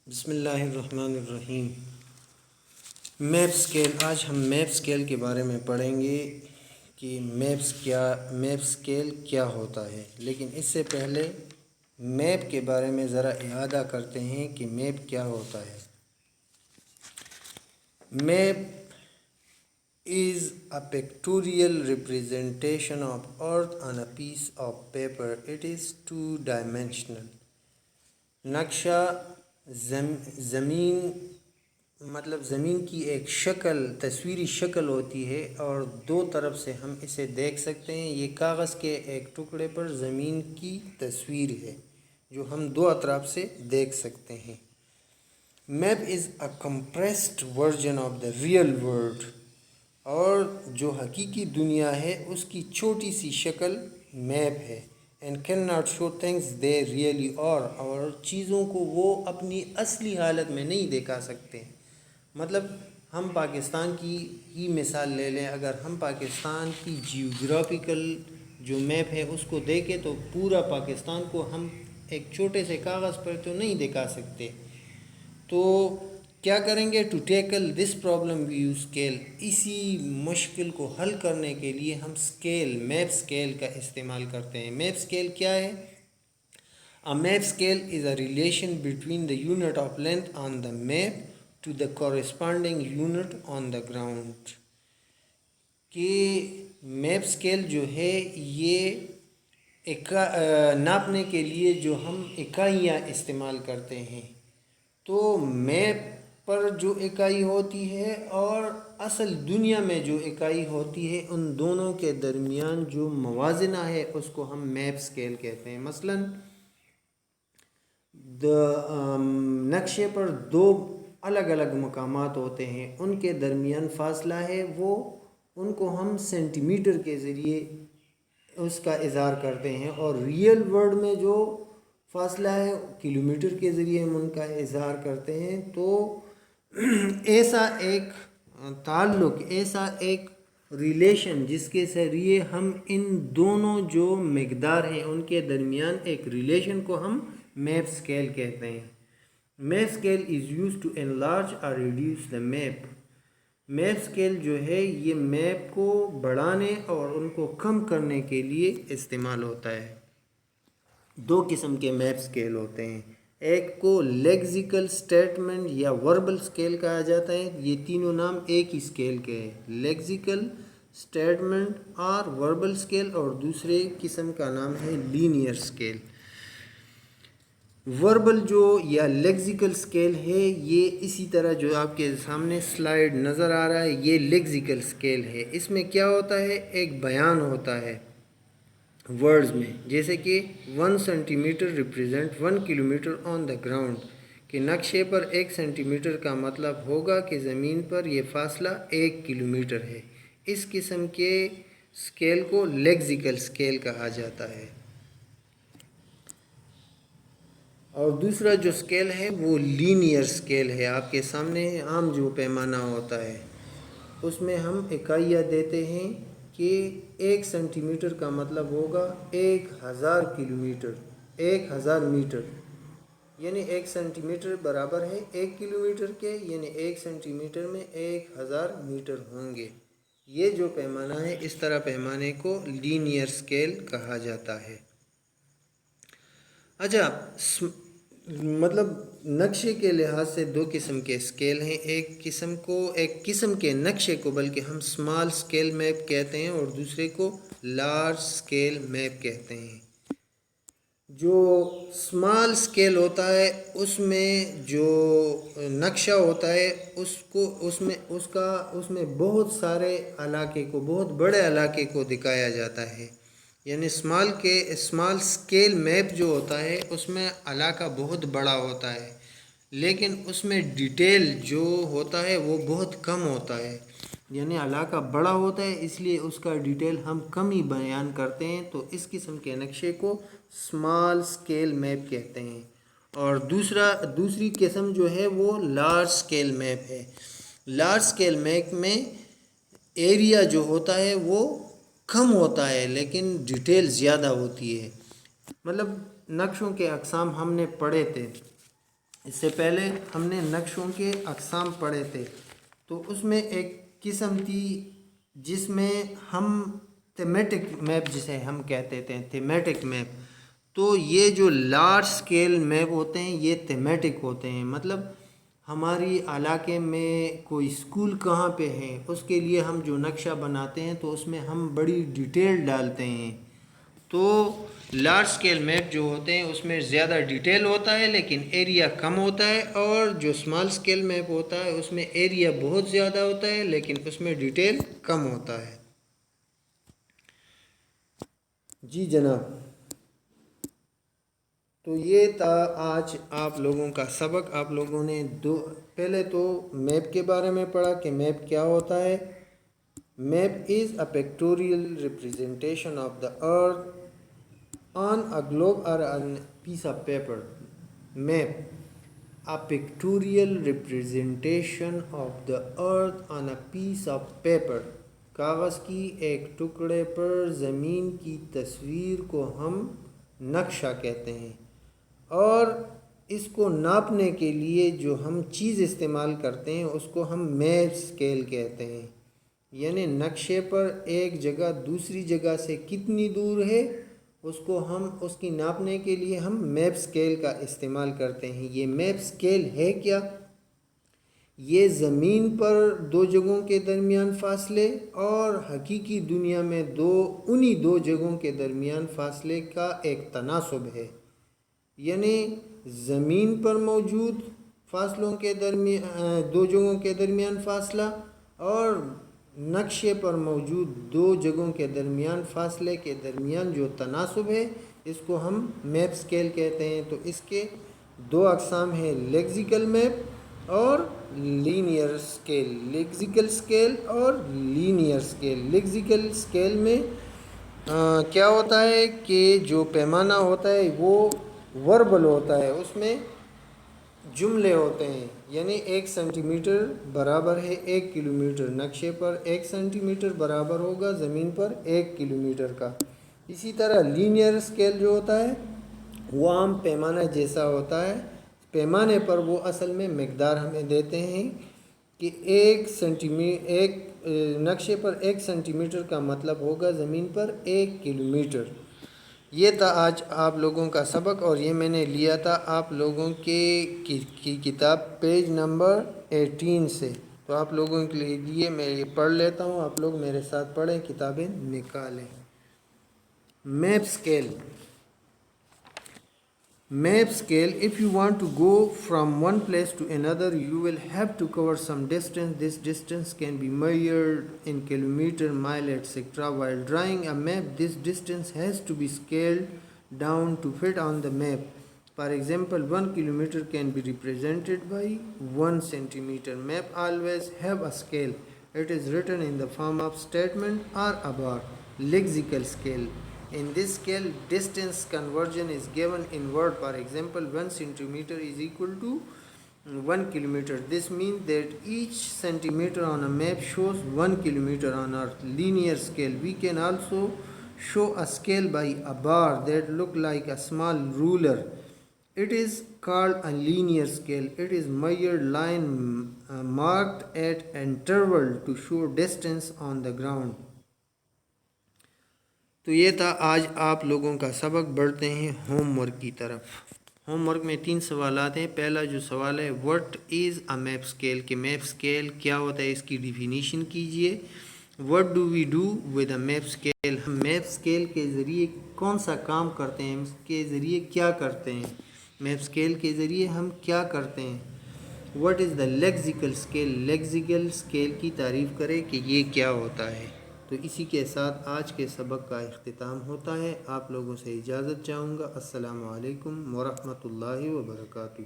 بسم اللہ الرحمن الرحیم۔ Map scale. آج ہم میپ اسکیل کے بارے میں پڑھیں گے کہ میپ اسکیل کیا ہوتا ہے، لیکن اس سے پہلے میپ کے بارے میں ذرا اعادہ کرتے ہیں کہ میپ کیا ہوتا ہے۔ Map is a pictorial representation of earth on a piece of paper. It is two-dimensional. نقشہ زمین زمین کی ایک شکل، تصویری شکل ہوتی ہے اور دو طرف سے ہم اسے دیکھ سکتے ہیں۔ یہ کاغذ کے ایک ٹکڑے پر زمین کی تصویر ہے جو ہم دو اطراف سے دیکھ سکتے ہیں۔ Map is a compressed version of the real world, اور جو حقیقی دنیا ہے اس کی چھوٹی سی شکل میپ ہے۔ And can not show things they really are, اور چیزوں کو وہ اپنی اصلی حالت میں نہیں دکھا سکتے۔ ہم پاکستان کی ہی مثال لے لیں، اگر ہم پاکستان کی جیوگرافیکل جو میپ ہے اس کو دیکھیں تو پورا پاکستان کو ہم ایک چھوٹے سے کاغذ پر تو نہیں دکھا سکتے۔ تو کیا کریں گے؟ To tackle this problem we use scale. اسی مشکل کو حل کرنے کے لیے ہم میپ اسکیل کا استعمال کرتے ہیں۔ میپ اسکیل کیا ہے؟ A map scale is a relation between the unit of length on the map to the corresponding unit on the ground. کہ میپ اسکیل جو ہے یہ ناپنے کے لیے جو ہم اکائیاں استعمال کرتے ہیں، تو میپ پر جو اکائی ہوتی ہے اور اصل دنیا میں جو اکائی ہوتی ہے، ان دونوں کے درمیان جو موازنہ ہے اس کو ہم میپ اسکیل کہتے ہیں۔ مثلاً نقشے پر دو الگ الگ مقامات ہوتے ہیں، ان کے درمیان فاصلہ ہے، ان کو ہم سینٹی میٹر کے ذریعے اس کا اظہار کرتے ہیں، اور ریئل ورلڈ میں جو فاصلہ ہے کلومیٹر کے ذریعے ہم ان کا اظہار کرتے ہیں۔ تو ایسا ایک تعلق، ایسا ایک ریلیشن جس کے ذریعے ہم ان دونوں جو مقدار ہیں ان کے درمیان ایک ریلیشن کو ہم میپ اسکیل کہتے ہیں۔ Map scale is use to enlarge اور reduce the map. Map scale جو ہے یہ میپ کو بڑھانے اور ان کو کم کرنے کے لیے استعمال ہوتا ہے۔ دو قسم کے میپ اسکیل ہوتے ہیں، ایک کو لیکزیکل اسٹیٹمنٹ یا وربل اسکیل کہا جاتا ہے۔ یہ تینوں نام ایک ہی اسکیل کے ہیں، لیکزیکل اسٹیٹمنٹ اور وربل اسکیل، اور دوسرے قسم کا نام ہے لینئر اسکیل۔ وربل جو یا لیکزیکل اسکیل ہے یہ اسی طرح جو آپ کے سامنے سلائیڈ نظر آ رہا ہے، یہ لیکزیکل اسکیل ہے۔ اس میں کیا ہوتا ہے؟ ایک بیان ہوتا ہے ورڈز میں، جیسے کہ 1 centimetre represent 1 kilometre on the ground, کہ نقشے پر 1 سینٹی میٹر کا مطلب ہوگا کہ زمین پر یہ فاصلہ 1 کلومیٹر ہے۔ اس قسم کے اسکیل کو لیکزیکل اسکیل کہا جاتا ہے۔ اور دوسرا جو اسکیل ہے وہ لینئر اسکیل ہے۔ آپ کے سامنے عام جو پیمانہ ہوتا ہے اس میں ہم اکائیاں دیتے ہیں کہ 1 سینٹی میٹر کا مطلب ہوگا 1000 کلومیٹر، 1000 میٹر، یعنی 1 سینٹی میٹر برابر ہے 1 کلومیٹر کے، یعنی 1 سینٹی میٹر میں 1000 میٹر ہوں گے۔ یہ جو پیمانہ ہے اس طرح پیمانے کو لینئر اسکیل کہا جاتا ہے۔ اچھا، نقشے کے لحاظ سے دو قسم کے اسکیل ہیں، ایک قسم کے نقشے کو بلکہ ہم اسمال اسکیل میپ کہتے ہیں، اور دوسرے کو لارج اسکیل میپ کہتے ہیں۔ جو اسمال اسکیل ہوتا ہے اس میں جو نقشہ ہوتا ہے اس میں بہت سارے علاقے کو، بہت بڑے علاقے کو دکھایا جاتا ہے، یعنی اسمال اسکیل میپ جو ہوتا ہے اس میں علاقہ بہت بڑا ہوتا ہے، لیکن اس میں ڈیٹیل جو ہوتا ہے وہ بہت کم ہوتا ہے، یعنی علاقہ بڑا ہوتا ہے اس لیے اس کا ڈیٹیل ہم کم ہی بیان کرتے ہیں، تو اس قسم کے نقشے کو اسمال اسکیل میپ کہتے ہیں۔ اور دوسری قسم جو ہے وہ لارج اسکیل میپ ہے۔ لارج اسکیل میپ میں ایریا جو ہوتا ہے وہ کم ہوتا ہے لیکن ڈیٹیل زیادہ ہوتی ہے۔ نقشوں کے اقسام ہم نے پڑھے تھے، اس سے پہلے ہم نے نقشوں کے اقسام پڑھے تھے، تو اس میں ایک قسم تھی جس میں ہم تھیمیٹک میپ جسے ہم کہتے تھے، تھیمیٹک میپ. تو یہ جو لارج اسکیل میپ ہوتے ہیں یہ تھیمیٹک ہوتے ہیں، مطلب ہماری علاقے میں کوئی اسکول کہاں پہ ہے اس کے لیے ہم جو نقشہ بناتے ہیں تو اس میں ہم بڑی ڈیٹیل ڈالتے ہیں. تو لارج اسکیل میپ جو ہوتے ہیں اس میں زیادہ ڈیٹیل ہوتا ہے لیکن ایریا کم ہوتا ہے، اور جو اسمال اسکیل میپ ہوتا ہے اس میں ایریا بہت زیادہ ہوتا ہے لیکن اس میں ڈیٹیل کم ہوتا ہے. جی جناب، تو یہ تھا آج آپ لوگوں کا سبق. آپ لوگوں نے پہلے تو میپ کے بارے میں پڑھا کہ میپ کیا ہوتا ہے. Map is a pictorial representation of the earth on a globe or on a piece of paper. Map, a pictorial representation of the earth on a piece of paper. کاغذ کی ایک ٹکڑے پر زمین کی تصویر کو ہم نقشہ کہتے ہیں، اور اس کو ناپنے کے لیے جو ہم چیز استعمال کرتے ہیں اس کو ہم میپ اسکیل کہتے ہیں. یعنی نقشے پر ایک جگہ دوسری جگہ سے کتنی دور ہے اس کو ہم اس کی ناپنے کے لیے ہم میپ اسکیل کا استعمال کرتے ہیں. یہ میپ اسکیل ہے کیا؟ یہ زمین پر دو جگہوں کے درمیان فاصلے اور حقیقی دنیا میں انہی دو جگہوں کے درمیان فاصلے کا ایک تناسب ہے. یعنی زمین پر موجود فاصلوں کے درمیان دو جگہوں کے درمیان فاصلہ اور نقشے پر موجود دو جگہوں کے درمیان فاصلے کے درمیان جو تناسب ہے اس کو ہم میپ اسکیل کہتے ہیں. تو اس کے دو اقسام ہیں، لیگزیکل میپ اور لینئر اسکیل. لیگزیکل اسکیل اور لینئر اسکیل. لیگزیکل اسکیل میں کیا ہوتا ہے کہ جو پیمانہ ہوتا ہے وہ وربل ہوتا ہے، اس میں جملے ہوتے ہیں. یعنی 1 سینٹی میٹر برابر ہے 1 کلومیٹر. نقشے پر 1 سینٹی میٹر برابر ہوگا زمین پر 1 کلومیٹر کا. اسی طرح لینئر اسکیل جو ہوتا ہے وہ عام پیمانہ جیسا ہوتا ہے. پیمانے پر وہ اصل میں مقدار ہمیں دیتے ہیں کہ ایک نقشے پر 1 سینٹی میٹر کا مطلب ہوگا زمین پر 1 کلومیٹر. یہ تھا آج آپ لوگوں کا سبق، اور یہ میں نے لیا تھا آپ لوگوں کی کتاب پیج نمبر 18 سے. تو آپ لوگوں کے لیے میں یہ پڑھ لیتا ہوں، آپ لوگ میرے ساتھ پڑھیں، کتابیں نکالیں. Map scale. Map scale, if you want to go from one place to another, you will have to cover some distance. This distance can be measured in kilometer, mile, etc. While drawing a map, this distance has to be scaled down to fit on the map. For example, 1 kilometer can be represented by 1 centimeter. Map always have a scale. It is written in the form of statement or a bar. Lexical scale. In this scale, distance conversion is given in word. For example, 1 centimeter is equal to 1 kilometer. This means that each centimeter on a map shows 1 kilometer on our linear scale. We can also show a scale by a bar that look like a small ruler. It is called a linear scale. It is measured line marked at interval to show distance on the ground. تو یہ تھا آج آپ لوگوں کا سبق. بڑھتے ہیں ہوم ورک کی طرف. ہوم ورک میں 3 سوالات ہیں. پہلا جو سوال ہے what is a map scale, کہ میپ اسکیل کیا ہوتا ہے، اس کی ڈیفینیشن کیجئے. What do we do with a map scale, ہم میپ اسکیل کے ذریعے کون سا کام کرتے ہیں، اس کے ذریعے کیا کرتے ہیں، میپ اسکیل کے ذریعے ہم کیا کرتے ہیں. What is the lexical scale, lexical scale کی تعریف کرے کہ یہ کیا ہوتا ہے. تو اسی کے ساتھ آج کے سبق کا اختتام ہوتا ہے. آپ لوگوں سے اجازت چاہوں گا. السلام علیکم ورحمۃ اللہ وبرکاتہ.